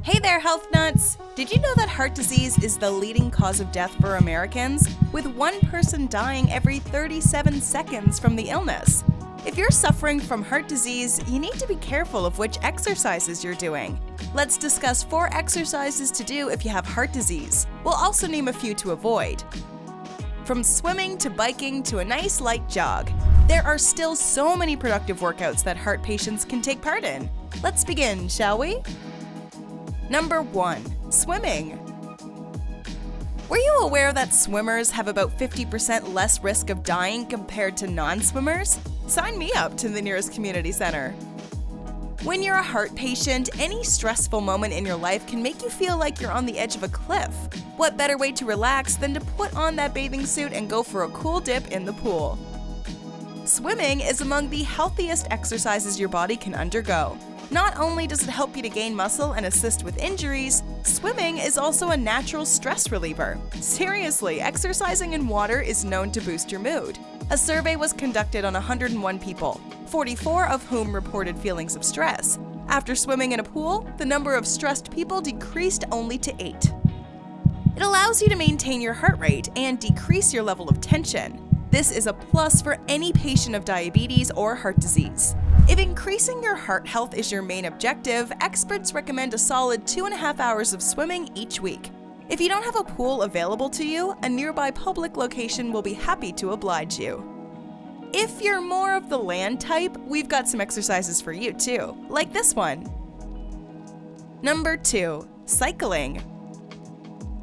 Hey there, health nuts! Did you know that heart disease is the leading cause of death for Americans, with one person dying every 37 seconds from the illness? If you're suffering from heart disease, you need to be careful of which exercises you're doing. Let's discuss 4 exercises to do if you have heart disease. We'll also name a few to avoid. From swimming to biking to a nice light jog, there are still so many productive workouts that heart patients can take part in. Let's begin, shall we? Number 1. Swimming. Were you aware that swimmers have about 50% less risk of dying compared to non-swimmers? Sign me up to the nearest community center. When you're a heart patient, any stressful moment in your life can make you feel like you're on the edge of a cliff. What better way to relax than to put on that bathing suit and go for a cool dip in the pool? Swimming is among the healthiest exercises your body can undergo. Not only does it help you to gain muscle and assist with injuries, swimming is also a natural stress reliever. Seriously, exercising in water is known to boost your mood. A survey was conducted on 101 people, 44 of whom reported feelings of stress. After swimming in a pool, the number of stressed people decreased only to 8. It allows you to maintain your heart rate and decrease your level of tension. This is a plus for any patient of diabetes or heart disease. If increasing your heart health is your main objective, experts recommend a solid 2.5 hours of swimming each week. If you don't have a pool available to you, a nearby public location will be happy to oblige you. If you're more of the land type, we've got some exercises for you too, like this one. Number 2. Cycling.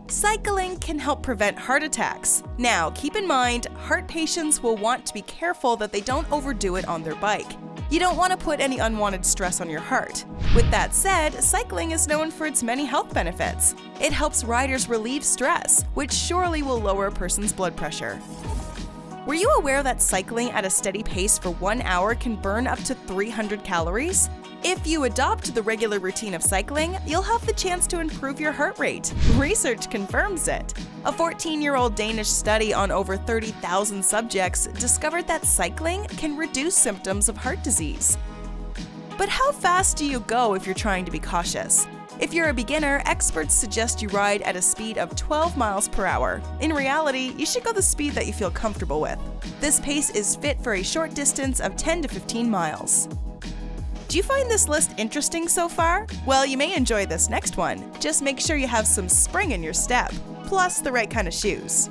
Cycling can help prevent heart attacks. Now, keep in mind, heart patients will want to be careful that they don't overdo it on their bike. You don't want to put any unwanted stress on your heart. With that said, cycling is known for its many health benefits. It helps riders relieve stress, which surely will lower a person's blood pressure. Were you aware that cycling at a steady pace for 1 hour can burn up to 300 calories? If you adopt the regular routine of cycling, you'll have the chance to improve your heart rate. Research confirms it. A 14-year-old Danish study on over 30,000 subjects discovered that cycling can reduce symptoms of heart disease. But how fast do you go if you're trying to be cautious? If you're a beginner, experts suggest you ride at a speed of 12 miles per hour. In reality, you should go the speed that you feel comfortable with. This pace is fit for a short distance of 10 to 15 miles. Do you find this list interesting so far? Well, you may enjoy this next one. Just make sure you have some spring in your step, plus the right kind of shoes.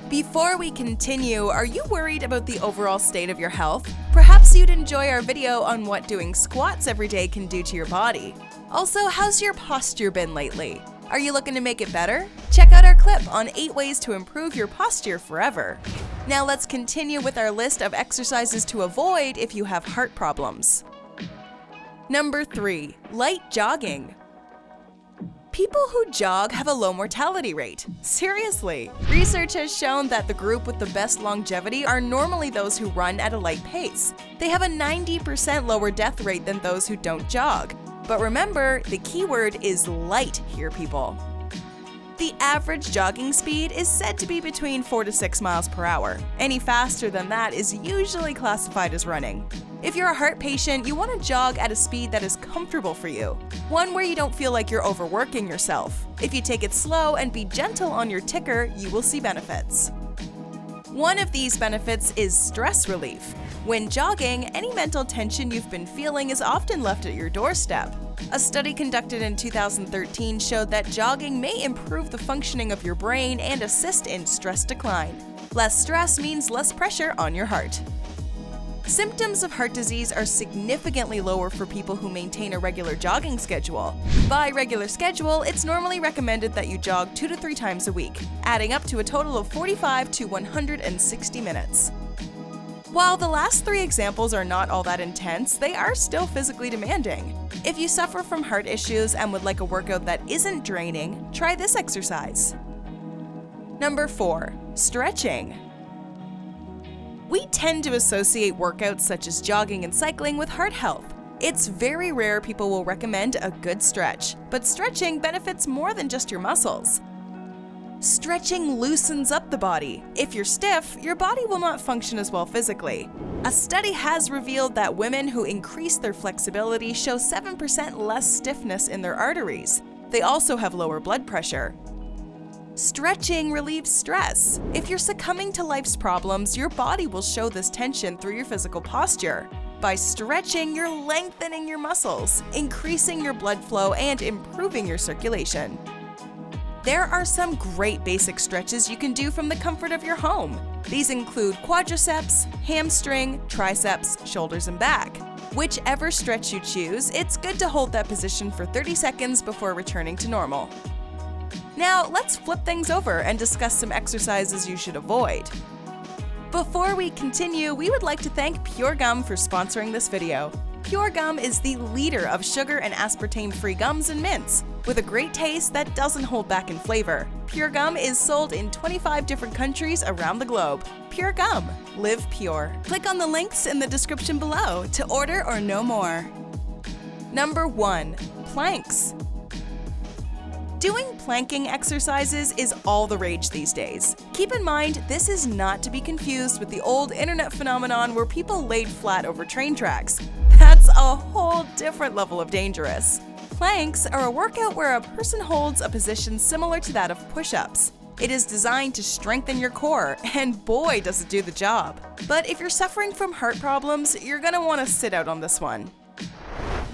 Before we continue, are you worried about the overall state of your health? Perhaps you'd enjoy our video on what doing squats every day can do to your body. Also, how's your posture been lately? Are you looking to make it better? Check out our clip on 8 ways to improve your posture forever. Now let's continue with our list of exercises to avoid if you have heart problems. Number 3. Light jogging. People who jog have a low mortality rate. Seriously, research has shown that the group with the best longevity are normally those who run at a light pace. They have a 90% lower death rate than those who don't jog. But remember, the key word is light here, people. The average jogging speed is said to be between 4 to 6 miles per hour. Any faster than that is usually classified as running. If you're a heart patient, you want to jog at a speed that is comfortable for you, one where you don't feel like you're overworking yourself. If you take it slow and be gentle on your ticker, you will see benefits. One of these benefits is stress relief. When jogging, any mental tension you've been feeling is often left at your doorstep. A study conducted in 2013 showed that jogging may improve the functioning of your brain and assist in stress decline. Less stress means less pressure on your heart. Symptoms of heart disease are significantly lower for people who maintain a regular jogging schedule. By regular schedule, it's normally recommended that you jog 2 to 3 times a week, adding up to a total of 45 to 160 minutes. While the last 3 examples are not all that intense, they are still physically demanding. If you suffer from heart issues and would like a workout that isn't draining, try this exercise. Number 4. Stretching. We tend to associate workouts such as jogging and cycling with heart health. It's very rare people will recommend a good stretch, but stretching benefits more than just your muscles. Stretching loosens up the body. If you're stiff, your body will not function as well physically. A study has revealed that women who increase their flexibility show 7% less stiffness in their arteries. They also have lower blood pressure. Stretching relieves stress. If you're succumbing to life's problems, your body will show this tension through your physical posture. By stretching, you're lengthening your muscles, increasing your blood flow, and improving your circulation. There are some great basic stretches you can do from the comfort of your home. These include quadriceps, hamstring, triceps, shoulders, and back. Whichever stretch you choose, it's good to hold that position for 30 seconds before returning to normal. Now, let's flip things over and discuss some exercises you should avoid. Before we continue, we would like to thank Pure Gum for sponsoring this video. Pure Gum is the leader of sugar and aspartame-free gums and mints, with a great taste that doesn't hold back in flavor. Pure Gum is sold in 25 different countries around the globe. Pure Gum. Live pure. Click on the links in the description below to order or know more. Number 1. Planks. Doing planking exercises is all the rage these days. Keep in mind, this is not to be confused with the old internet phenomenon where people laid flat over train tracks. That's a whole different level of dangerous. Planks are a workout where a person holds a position similar to that of push-ups. It is designed to strengthen your core, and boy does it do the job. But if you're suffering from heart problems, you're gonna want to sit out on this one.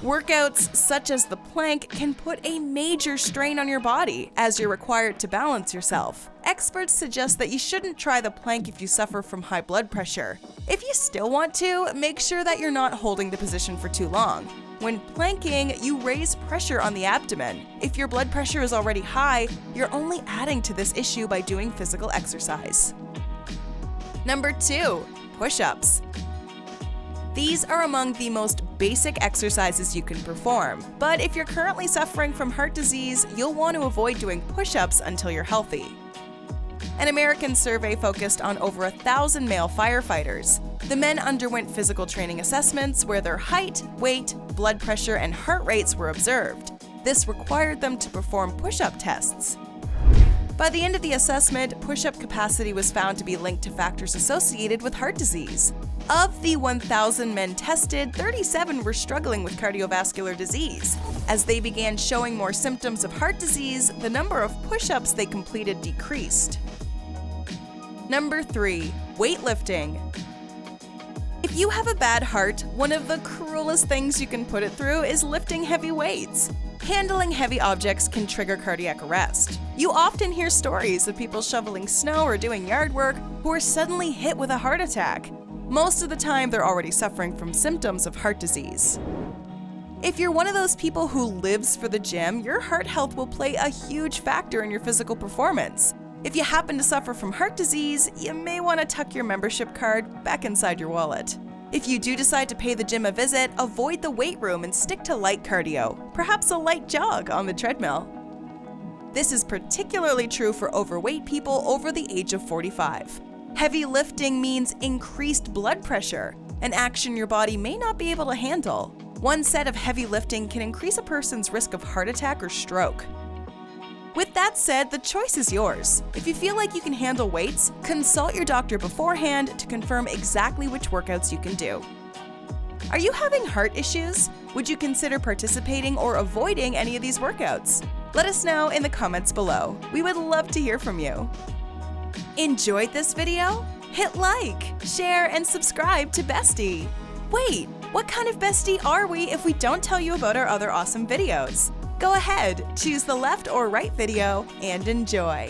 Workouts such as the plank can put a major strain on your body, as you're required to balance yourself. Experts suggest that you shouldn't try the plank if you suffer from high blood pressure. If you still want to, make sure that you're not holding the position for too long. When planking, you raise pressure on the abdomen. If your blood pressure is already high, you're only adding to this issue by doing physical exercise. Number 2. Push-ups. These are among the most basic exercises you can perform, but if you're currently suffering from heart disease, you'll want to avoid doing push-ups until you're healthy. An American survey focused on over 1,000 male firefighters. The men underwent physical training assessments where their height, weight, blood pressure, and heart rates were observed. This required them to perform push-up tests. By the end of the assessment, push-up capacity was found to be linked to factors associated with heart disease. Of the 1,000 men tested, 37 were struggling with cardiovascular disease. As they began showing more symptoms of heart disease, the number of push-ups they completed decreased. Number 3. Weightlifting. If you have a bad heart, one of the cruelest things you can put it through is lifting heavy weights. Handling heavy objects can trigger cardiac arrest. You often hear stories of people shoveling snow or doing yard work who are suddenly hit with a heart attack. Most of the time, they're already suffering from symptoms of heart disease. If you're one of those people who lives for the gym, your heart health will play a huge factor in your physical performance. If you happen to suffer from heart disease, you may want to tuck your membership card back inside your wallet. If you do decide to pay the gym a visit, avoid the weight room and stick to light cardio, perhaps a light jog on the treadmill. This is particularly true for overweight people over the age of 45. Heavy lifting means increased blood pressure, an action your body may not be able to handle. One set of heavy lifting can increase a person's risk of heart attack or stroke. With that said, the choice is yours. If you feel like you can handle weights, consult your doctor beforehand to confirm exactly which workouts you can do. Are you having heart issues? Would you consider participating or avoiding any of these workouts? Let us know in the comments below. We would love to hear from you. Enjoyed this video? Hit like, share, and subscribe to Bestie. Wait, what kind of bestie are we if we don't tell you about our other awesome videos? Go ahead, choose the left or right video, and enjoy.